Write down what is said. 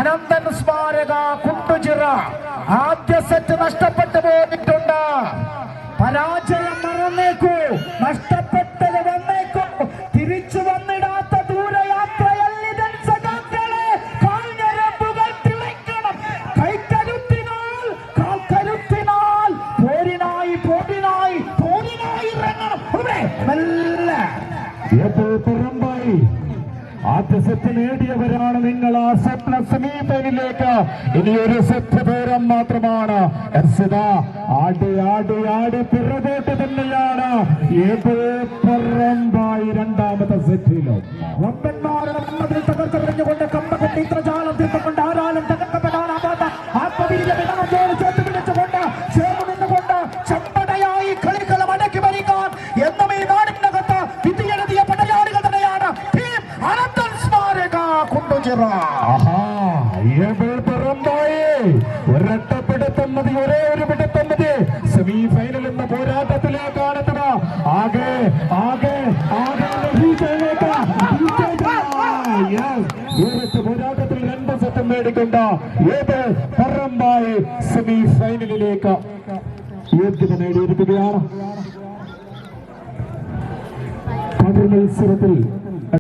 അനന്തൻ സ്മാരക കുണ്ടുചിറ ആദ്യ സെറ്റ് നഷ്ടപ്പെട്ടു പോയിട്ടുണ്ട്. പരാജയം മറന്നേക്കൂ, നഷ്ടപ്പെട്ടത് വന്നേക്കൂ. തിരിച്ചു വന്നിടാത്ത ദൂരയാത്രയല്ലിതൻ സഖാക്കളെ. കാൽഞരമ്പുകൾ തിളയ്ക്കണം. കൈക്കരുത്തിനാൽ കാൽക്കരുത്തിനാൽ പോരിനായി പോരിനായി പോരിനായി ഇറങ്ങണം. മെല്ലെ പുറമ്പായി ആദ്യ സെറ്റ് നേടിയവരാണ് നിങ്ങൾ. ആ സെറ്റ് സെമിഫൈനലിലേക്ക് ഇനിയൊരു സെറ്റ് ദൂരം മാത്രമാണ്. ആടി ആടി ആടി പിറകോട്ട് തന്നെയാണ് പറമ്പായി രണ്ടാമത്തെ സെറ്റിലും. വമ്പന്മാരുടെ മണ്ണതിൽ തകർത്തെറിഞ്ഞുകൊണ്ട് കമ്പകൊണ്ട് ഇത്രജാലം തീർത്തുകൊണ്ട് ആരാലും തകർക്കപ്പെടാനാവാത്ത ആത്മവീര്യ വിടങ്ങോട് ചേർത്ത് പിടിച്ചുകൊണ്ട് ചേർന്ന് നിന്നുകൊണ്ട് ചെമ്പടയായി കളിക്കളം അടക്കി ഭരിക്കാൻ എന്നും ഈ നാടിനകത്ത് വിധിയെഴുതിയ പടയാളികൾ തന്നെയാണ് അനന്തൻ സ്മാരക കുണ്ടുചിറ. ഒരൊറ്റപ്പിടുത്തം മതി, ഒരേ ഒരു പിടുത്തം മതി. സെമിഫൈനൽ എന്ന പോരാട്ടത്തിലേക്കാണ് എത്തുക. ആകെ ആകെ ആകെ പോരാട്ടത്തിൽ 2 സെറ്റ് മേടിക്കൊണ്ട ഏത് പറമ്പായി സെമിഫൈനലിലേക്ക് യോഗ്യത നേടിയിരിക്കുകയാണ്. മത്സരത്തിൽ